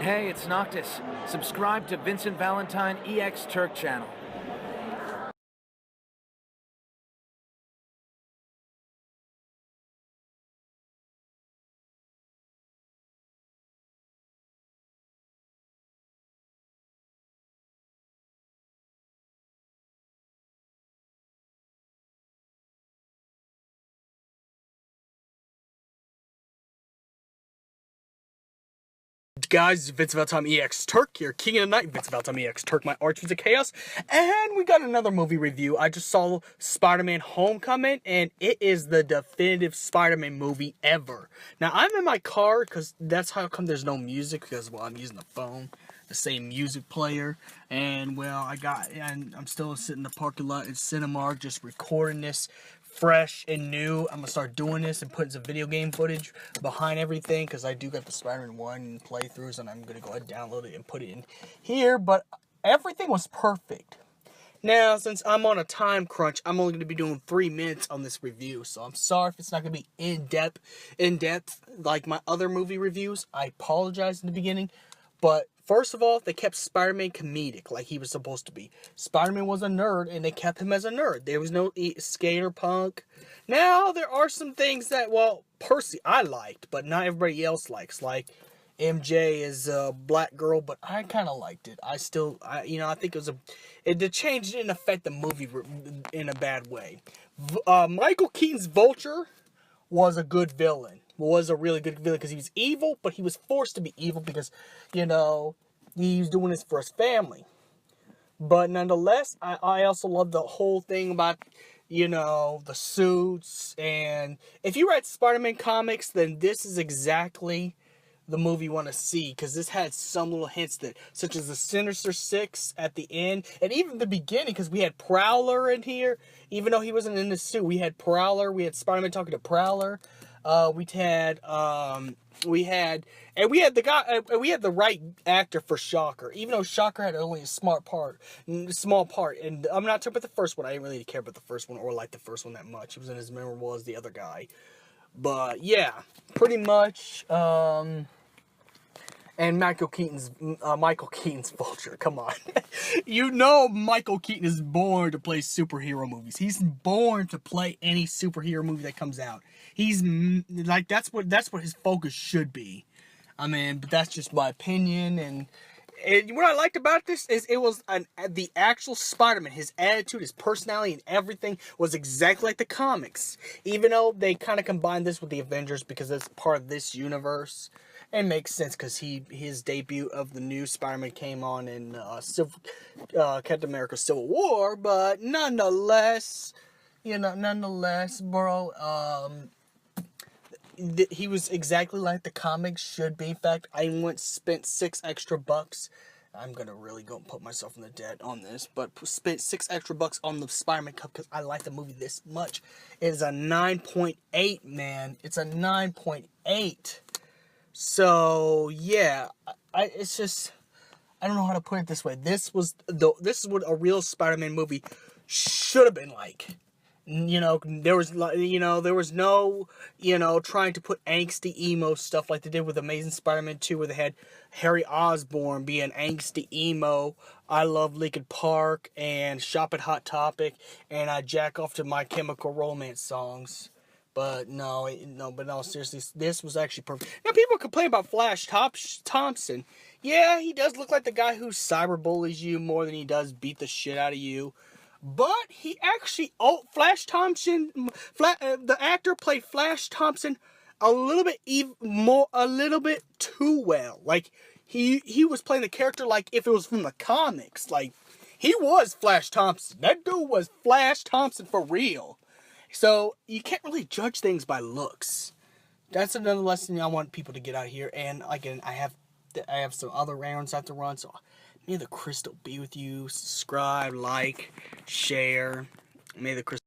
Hey, it's Noctis. Subscribe to Vincent Valentine EX Turk channel. Guys, Vince Valentine EX Turk here, King of the Night, Vince Valentine EX Turk, my Archers of Chaos, and we got another movie review. I just saw Spider-Man Homecoming, and it is the definitive Spider-Man movie ever. Now, I'm in my car, because that's how come there's no music, because, well, I'm using the phone, the same music player, and, well, I'm still sitting in the parking lot in Cinemark, just recording this fresh and new. I'm gonna start doing this and putting some video game footage behind everything because I do got the Spider-Man 1 playthroughs and I'm gonna go ahead and download it and put it in here. But everything was perfect. Now, since I'm on a time crunch, I'm only gonna be doing 3 minutes on this review, so I'm sorry if it's not gonna be in depth like my other movie reviews. I apologize in the beginning, but first of all, they kept Spider-Man comedic, like he was supposed to be. Spider-Man was a nerd, and they kept him as a nerd. There was no skater punk. Now, there are some things that, well, personally, I liked, but not everybody else likes. Like, MJ is a black girl, but I kind of liked it. I think the change didn't affect the movie in a bad way. Michael Keaton's Vulture was a good villain. Was a really good villain because he was evil, but he was forced to be evil because, he was doing this for his family. But nonetheless, I also love the whole thing about, the suits. And if you read Spider-Man comics, then this is exactly the movie you want to see, because this had some little hints that, such as the Sinister Six at the end, and even the beginning, because we had Prowler in here, even though he wasn't in the suit. We had Prowler, we had Spider-Man talking to Prowler, we had the right actor for Shocker, even though Shocker had only a small part, and I'm not talking about the first one. I didn't really care about the first one or like the first one that much. He wasn't as memorable as the other guy, but yeah, pretty much. And Michael Keaton's Vulture. Come on, Michael Keaton is born to play superhero movies. He's born to play any superhero movie that comes out. He's like that's what his focus should be. I mean, but that's just my opinion. And what I liked about this is it was the actual Spider-Man. His attitude, his personality, and everything was exactly like the comics. Even though they kind of combined this with the Avengers because it's part of this universe. It makes sense because his debut of the new Spider-Man came on in Captain America Civil War. But nonetheless, bro, he was exactly like the comics should be. In fact, I spent $6 extra. I'm gonna really go and put myself in the debt on this, but spent $6 extra on the Spider-Man Cup because I like the movie this much. It is a 9.8, man. It's a 9.8. So yeah, it's just, I don't know how to put it this way. This is what a real Spider-Man movie should have been like. There was no, trying to put angsty emo stuff like they did with Amazing Spider-Man 2, where they had Harry Osborn be an angsty emo, I Love Linkin Park, and Shop at Hot Topic, and I jack off to My Chemical Romance songs. But no, seriously, this was actually perfect. Now, people complain about Flash Thompson. Yeah, he does look like the guy who cyberbullies you more than he does beat the shit out of you. But he actually, Flash Thompson, the actor played Flash Thompson a little bit too well. Like, he was playing the character like if it was from the comics. Like, he was Flash Thompson. That dude was Flash Thompson for real. So, you can't really judge things by looks. That's another lesson I want people to get out here. And again, I have some other rounds I have to run. So, may the crystal be with you. Subscribe, like, share. May the crystal